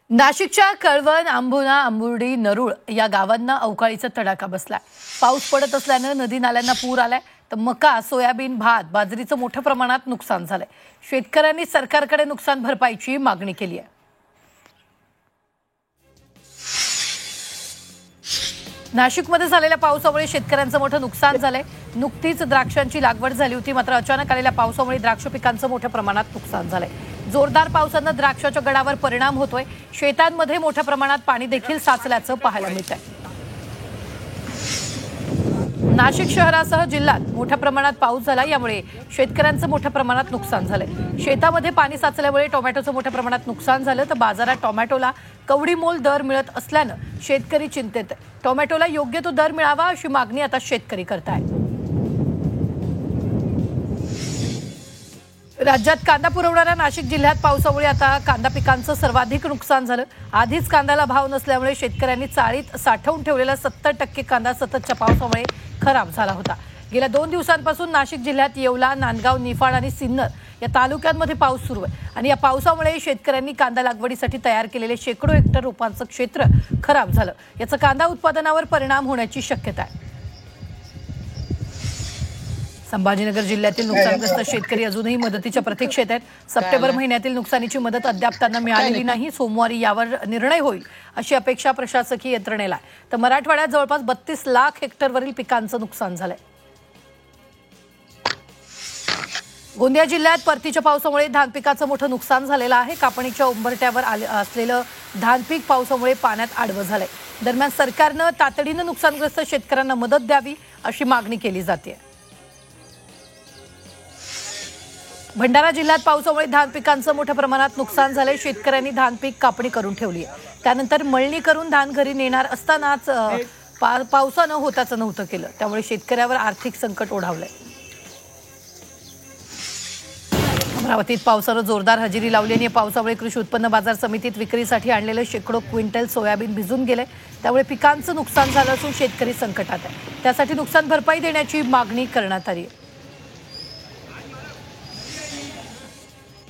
नाशिकच्या कळवण, आंबुना, आंबुर्डी, नरूळ या गावांना अवकाळीचा तडाखा बसलाय। पाऊस पडत असल्याने नदी नाल्यांना पूर आलाय, तर मका, सोयाबीन, भात, बाजरीचं मोठ्या प्रमाणात नुकसान झालंय। शेतकऱ्यांनी सरकारकडे नुकसान भरपाईची मागणी केली आहे। नाशिकमध्ये झालेल्या पावसामुळे शेतकऱ्यांचं मोठं नुकसान झालंय। नुकतीच द्राक्षांची लागवड झाली होती, मात्र अचानक आलेल्या पावसामुळे द्राक्ष पिकांचं मोठ्या प्रमाणात नुकसान झालंय। जोरदार पावसाने द्राक्षाच्या गडावर परिणाम होतोय। शेतांमध्ये मोठ्या प्रमाणात पाणी देखील साचल्याचं पाहायला मिळतंय। नाशिक शहरासह जिल्ह्यात मोठ्या प्रमाणात पाऊस झाला, यामुळे शेतकऱ्यांचं मोठ्या प्रमाणात नुकसान झालंय। शेतामध्ये पाणी साचल्यामुळे टोमॅटोचं मोठ्या प्रमाणात नुकसान झालं, तर बाजारात टोमॅटोला कवडीमोल दर मिळत असल्यानं शेतकरी चिंतेत आहे। टोमॅटोला योग्य तो दर मिळावा अशी मागणी आता शेतकरी करतायत। राज्यात कांदा पुरवणाऱ्या नाशिक जिल्ह्यात पावसामुळे आता कांदा पिकांचं सर्वाधिक नुकसान झालं। आधीच कांद्याला भाव नसल्यामुळे शेतकऱ्यांनी चाळीत साठवून ठेवलेला 70% कांदा सततच्या पावसामुळे खराब झाला होता। गेल्या 2 दिवसांपासून नाशिक जिल्ह्यात येवला, नांदगाव, निफाड आणि सिन्नर या तालुक्यांमध्ये पाऊस सुरू आहे आणि या पावसामुळे शेतकऱ्यांनी कांदा लागवडीसाठी तयार केलेले शेकडो हेक्टर रोपांचं क्षेत्र खराब झालं। याचा कांदा उत्पादनावर परिणाम होण्याची शक्यता आहे। संभाजीनगर जिल्ह्यातील नुकसानग्रस्त शेतकरी अजूनही मदतीच्या प्रतीक्षेत आहेत। सप्टेंबर महिन्यातील नुकसानीची मदत अद्याप त्यांना मिळालेली नाही। सोमवारी यावर निर्णय होईल अशी अपेक्षा प्रशासकीय यंत्रणेला आहे। तर मराठवाड्यात जवळपास 32 लाख हेक्टरवरील पिकांचं नुकसान झालंय। गोंदिया जिल्ह्यात परतीच्या पावसामुळे धान पिकाचं मोठं नुकसान झालेलं आहे। कापणीच्या उंबरठ्यावर असलेलं धान पीक पावसामुळे पाण्यात आडवं झालंय। दरम्यान सरकारनं तातडीनं नुकसानग्रस्त शेतकऱ्यांना मदत द्यावी अशी मागणी केली जाते। भंडारा जिल्ह्यात पावसामुळे धान पिकांचं मोठ्या प्रमाणात नुकसान झालंय। शेतकऱ्यांनी धान पीक कापणी करून ठेवली आहे। त्यानंतर मळणी करून धान घरी नेणार असतानाच पावसानं होताचं नव्हतं केलं, त्यामुळे शेतकऱ्यावर आर्थिक संकट ओढावलंय। अमरावतीत पावसानं जोरदार हजेरी लावली आणि पावसामुळे कृषी उत्पन्न बाजार समितीत विक्रीसाठी आणलेलं शेकडो क्विंटल सोयाबीन भिजून गेले, त्यामुळे पिकांचं नुकसान झालं असून शेतकरी संकटात आहे। त्यासाठी नुकसान भरपाई देण्याची मागणी करण्यात आली आहे।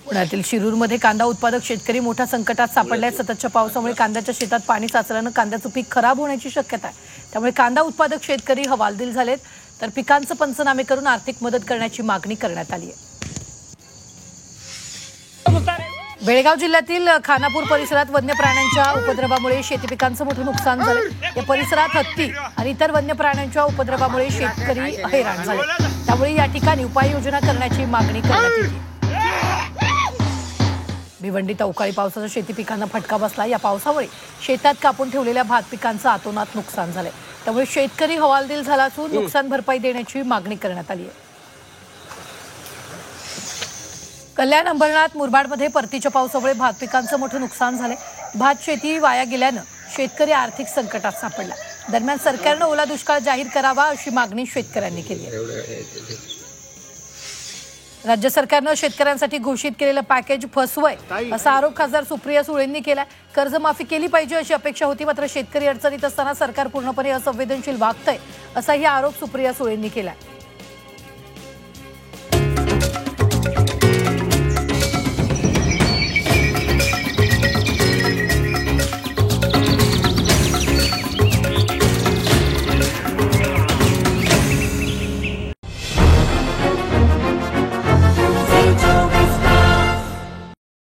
पुण्यातील शिरूरमध्ये कांदा उत्पादक शेतकरी मोठ्या संकटात सापडले। सततच्या पावसामुळे कांद्याच्या शेतात पाणी साचल्यानं कांद्याचं पीक खराब होण्याची शक्यता आहे। त्यामुळे कांदा उत्पादक शेतकरी हवालदिल झालेत, तर पिकांचं पंचनामे करून आर्थिक मदत करण्याची मागणी करण्यात आली आहे। बेळगाव जिल्ह्यातील खानापूर परिसरात वन्य प्राण्यांच्या उपद्रवामुळे शेती पिकांचं मोठं नुकसान झालं। या परिसरात हत्ती आणि इतर वन्य प्राण्यांच्या उपद्रवामुळे शेतकरी हैराण झाले, त्यामुळे या ठिकाणी उपाययोजना करण्याची मागणी करण्यात येते। भिवंडीत अवकाळी पावसाचा शेती पिकांना फटका बसला। या पावसामुळे शेतात कापून ठेवलेल्या भात पिकांचं अतोनात नुकसान झालंय, त्यामुळे शेतकरी हवालदिल झाला असून नुकसान भरपाई देण्याची मागणी करण्यात आली आहे। कल्याण, अंबरनाथ, मुरबाडमध्ये परतीच्या पावसामुळे भात पिकांचं मोठं नुकसान झालंय। भात शेती वाया गेल्यानं शेतकरी आर्थिक संकटात सापडला। दरम्यान सरकारनं ओला दुष्काळ जाहीर करावा अशी मागणी शेतकऱ्यांनी केली आहे। राज्य सरकारनं शेतकऱ्यांसाठी घोषित केलेलं पॅकेज फसवय असा आरोप खासदार सुप्रिया सुळेंनी केलाय। कर्जमाफी केली पाहिजे अशी अपेक्षा होती, मात्र शेतकरी अडचणीत असताना सरकार पूर्णपणे असंवेदनशील वागतंय असाही आरोप सुप्रिया सुळेंनी केलाय।